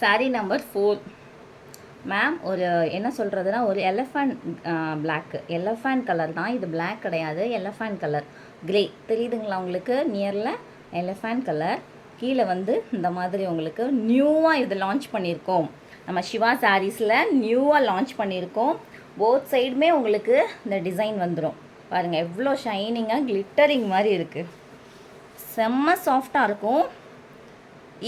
Sari number 4. Ma'am ஒரு என்ன சொல்கிறதுனா ஒரு எலஃபண்ட் பிளாக்கு, எலஃபண்ட் கலர் தான் இது, பிளாக் கிடையாது, எலஃபண்ட் கலர் கிரே தெரியுதுங்களா உங்களுக்கு? நியரில் எலஃபண்ட் கலர். கீழே வந்து இந்த மாதிரி உங்களுக்கு நியூவாக இது லான்ச் பண்ணியிருக்கோம். நம்ம சிவா சாரீஸில் நியூவாக லான்ச் பண்ணியிருக்கோம். போத் சைடுமே உங்களுக்கு இந்த டிசைன் வந்துடும். பாருங்கள் எவ்வளோ ஷைனிங்காக கிளிட்டரிங் மாதிரி இருக்குது, செம்ம சாஃப்டாக இருக்கும்.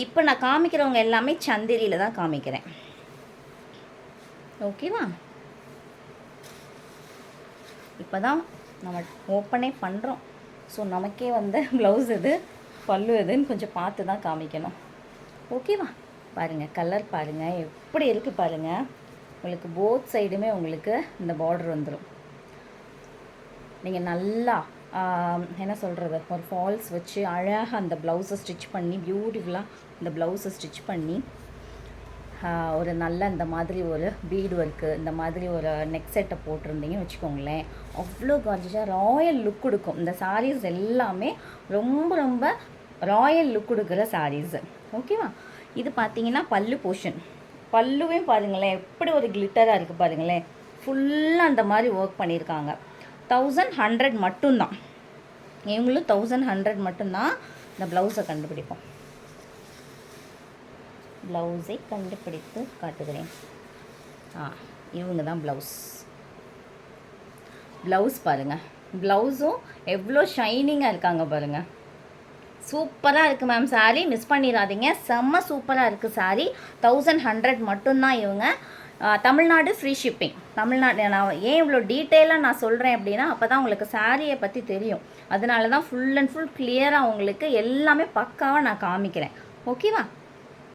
இப்போ நான் காமிக்கிறவங்க எல்லாமே சந்திரியில் தான் காமிக்கிறேன், ஓகேவா? இப்போ தான் நம்ம ஓப்பனே பண்ணுறோம். ஸோ நமக்கே வந்து ப்ளவுஸ் எது பல்லு எதுன்னு கொஞ்சம் பார்த்து தான் காமிக்கணும், ஓகேவா? பாருங்கள் கலர் பாருங்கள் எப்படி இருக்குது பாருங்கள். உங்களுக்கு போத் சைடுமே உங்களுக்கு இந்த பார்டர் வந்துடும். நீங்கள் நல்லா என்ன சொல்கிறது, ஒரு ஃபால்ஸ் வச்சு அழகாக அந்த ப்ளவுஸை ஸ்டிச் பண்ணி பியூட்டிஃபுல்லாக இந்த ப்ளவுஸை ஸ்டிச் பண்ணி ஒரு நல்ல இந்த மாதிரி ஒரு பீடு ஒர்க்கு, இந்த மாதிரி ஒரு நெக் செட்டை போட்டிருந்தீங்கன்னு வச்சுக்கோங்களேன், அவ்வளோ கார்ஜியஸாக ராயல் லுக் கொடுக்கும். இந்த சாரீஸ் எல்லாமே ரொம்ப ரொம்ப ராயல் லுக் கொடுக்குற சாரீஸு, ஓகேவா? இது பார்த்தீங்கன்னா பல்லு போர்ஷன், பல்லுவே பாருங்களேன் எப்படி ஒரு கிளிட்டராக இருக்குது பாருங்களேன். ஃபுல்லாக அந்த மாதிரி ஒர்க் பண்ணியிருக்காங்க. 1100 மட்டும்தான், இவங்களும் 1100 மட்டும்தான். இந்த ப்ளவுஸை கண்டுபிடிப்போம், ப்ளவுஸை கண்டுபிடித்து காட்டுகிறேன். இவங்க தான் ப்ளவுஸ் பாருங்கள். ப்ளவுஸும் எவ்வளோ ஷைனிங்காக இருக்காங்க பாருங்கள். சூப்பராக இருக்குது மேம் சாரீ, மிஸ் பண்ணிடாதீங்க, செம்ம சூப்பராக இருக்குது சாரீ. 1100 மட்டும்தான் இவங்க. Tamil Nadu free shipping. தமிழ்நாடு நான் ஏன் இவ்வளோ டீட்டெயிலாக நான் சொல்கிறேன் அப்படின்னா, அப்போ தான் உங்களுக்கு சாரியை பற்றி தெரியும். அதனால தான் ஃபுல் அண்ட் ஃபுல் கிளியராக உங்களுக்கு எல்லாமே பக்காவாக நான் காமிக்கிறேன், ஓகேவா?